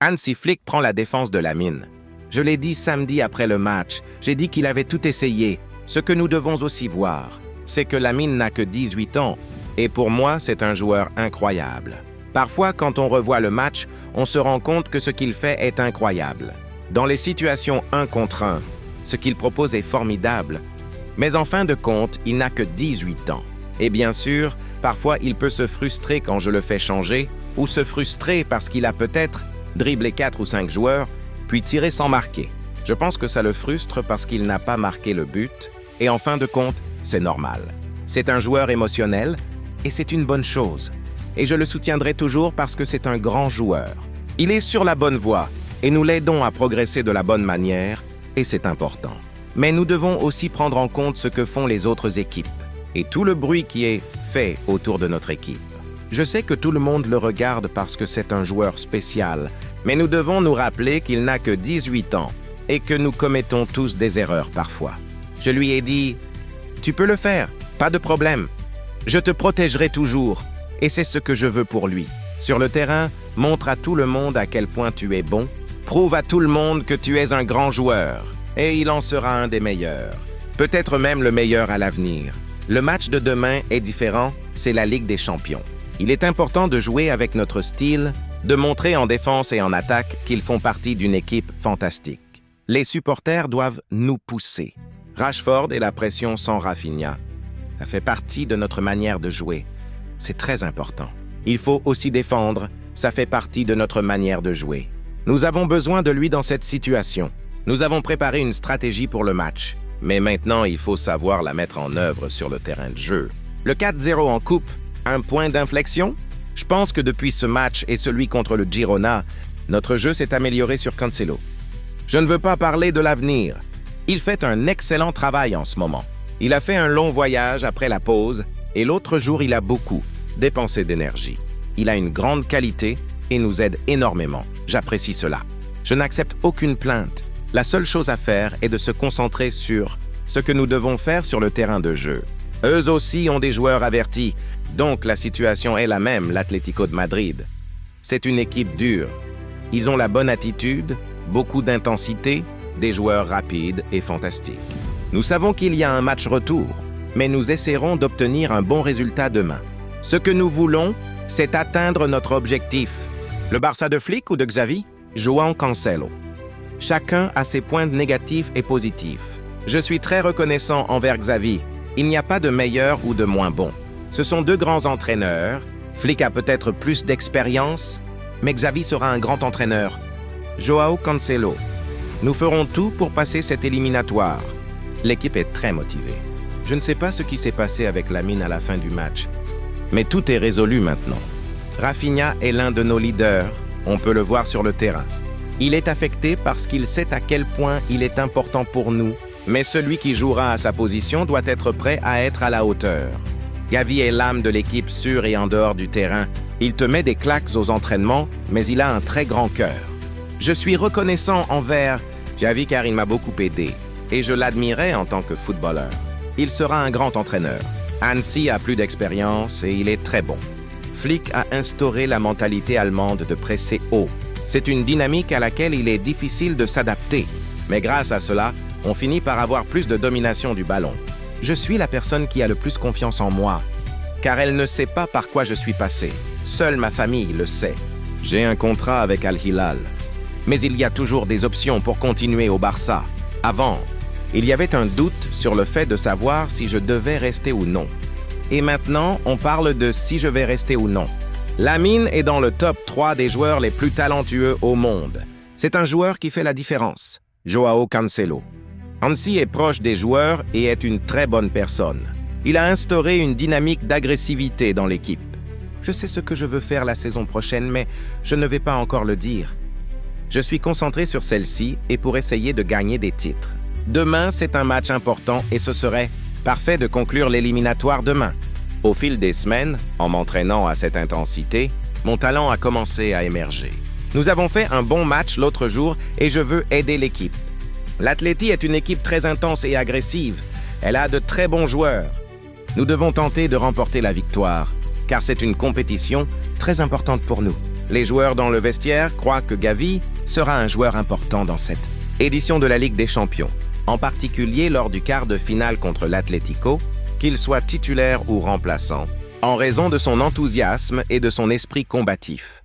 Hansi Flick prend la défense de Lamine. Je l'ai dit samedi après le match, j'ai dit qu'il avait tout essayé. Ce que nous devons aussi voir, c'est que Lamine n'a que 18 ans, et pour moi, c'est un joueur incroyable. Parfois, quand on revoit le match, on se rend compte que ce qu'il fait est incroyable. Dans les situations 1 contre 1, ce qu'il propose est formidable. Mais en fin de compte, il n'a que 18 ans. Et bien sûr, parfois, il peut se frustrer quand je le fais changer, ou se frustrer parce qu'il a peut-être dribblé 4 ou 5 joueurs, puis tiré sans marquer. Je pense que ça le frustre parce qu'il n'a pas marqué le but, et en fin de compte, c'est normal. C'est un joueur émotionnel, et c'est une bonne chose. Et je le soutiendrai toujours parce que c'est un grand joueur. Il est sur la bonne voie, et nous l'aidons à progresser de la bonne manière, et c'est important. Mais nous devons aussi prendre en compte ce que font les autres équipes, et tout le bruit qui est fait autour de notre équipe. Je sais que tout le monde le regarde parce que c'est un joueur spécial, mais nous devons nous rappeler qu'il n'a que 18 ans et que nous commettons tous des erreurs parfois. Je lui ai dit « Tu peux le faire, pas de problème. Je te protégerai toujours, et c'est ce que je veux pour lui. Sur le terrain, montre à tout le monde à quel point tu es bon, prouve à tout le monde que tu es un grand joueur, et il en sera un des meilleurs, peut-être même le meilleur à l'avenir. Le match de demain est différent, c'est la Ligue des Champions. Il est important de jouer avec notre style, de montrer en défense et en attaque qu'ils font partie d'une équipe fantastique. Les supporters doivent nous pousser. Rashford et la pression sans Rafinha. Ça fait partie de notre manière de jouer. C'est très important. Il faut aussi défendre, ça fait partie de notre manière de jouer. Nous avons besoin de lui dans cette situation. Nous avons préparé une stratégie pour le match, mais maintenant il faut savoir la mettre en œuvre sur le terrain de jeu. Le 4-0 en coupe, un point d'inflexion? Je pense que depuis ce match et celui contre le Girona, notre jeu s'est amélioré sur Cancelo. Je ne veux pas parler de l'avenir. Il fait un excellent travail en ce moment. Il a fait un long voyage après la pause et l'autre jour, il a beaucoup dépensé d'énergie. Il a une grande qualité et nous aide énormément. J'apprécie cela. Je n'accepte aucune plainte. La seule chose à faire est de se concentrer sur ce que nous devons faire sur le terrain de jeu. Eux aussi ont des joueurs avertis, donc la situation est la même, l'Atlético de Madrid. C'est une équipe dure. Ils ont la bonne attitude, beaucoup d'intensité, des joueurs rapides et fantastiques. Nous savons qu'il y a un match retour, mais nous essaierons d'obtenir un bon résultat demain. Ce que nous voulons, c'est atteindre notre objectif. Le Barça de Flick ou de Xavi? João Cancelo. Chacun a ses points négatifs et positifs. Je suis très reconnaissant envers Xavi. Il n'y a pas de meilleur ou de moins bon. Ce sont deux grands entraîneurs. Flick a peut-être plus d'expérience, mais Xavi sera un grand entraîneur. João Cancelo. Nous ferons tout pour passer cette éliminatoire. L'équipe est très motivée. Je ne sais pas ce qui s'est passé avec Lamine à la fin du match, mais tout est résolu maintenant. Rafinha est l'un de nos leaders, on peut le voir sur le terrain. Il est affecté parce qu'il sait à quel point il est important pour nous, mais celui qui jouera à sa position doit être prêt à être à la hauteur. Gavi est l'âme de l'équipe sur et en dehors du terrain. Il te met des claques aux entraînements, mais il a un très grand cœur. Je suis reconnaissant envers Gavi car il m'a beaucoup aidé, et je l'admirais en tant que footballeur. Il sera un grand entraîneur. Hansi a plus d'expérience et il est très bon. Flick a instauré la mentalité allemande de presser haut. C'est une dynamique à laquelle il est difficile de s'adapter. Mais grâce à cela, on finit par avoir plus de domination du ballon. Je suis la personne qui a le plus confiance en moi, car elle ne sait pas par quoi je suis passé. Seule ma famille le sait. J'ai un contrat avec Al Hilal. Mais il y a toujours des options pour continuer au Barça. Avant, il y avait un doute sur le fait de savoir si je devais rester ou non. Et maintenant, on parle de si je vais rester ou non. Lamine est dans le top 3 des joueurs les plus talentueux au monde. C'est un joueur qui fait la différence. João Cancelo. Hansi est proche des joueurs et est une très bonne personne. Il a instauré une dynamique d'agressivité dans l'équipe. Je sais ce que je veux faire la saison prochaine, mais je ne vais pas encore le dire. Je suis concentré sur celle-ci et pour essayer de gagner des titres. Demain, c'est un match important et ce serait parfait de conclure l'éliminatoire demain. Au fil des semaines, en m'entraînant à cette intensité, mon talent a commencé à émerger. Nous avons fait un bon match l'autre jour et je veux aider l'équipe. L'Atleti est une équipe très intense et agressive. Elle a de très bons joueurs. Nous devons tenter de remporter la victoire, car c'est une compétition très importante pour nous. Les joueurs dans le vestiaire croient que Gavi sera un joueur important dans cette édition de la Ligue des Champions, en particulier lors du quart de finale contre l'Atlético, qu'il soit titulaire ou remplaçant, en raison de son enthousiasme et de son esprit combatif.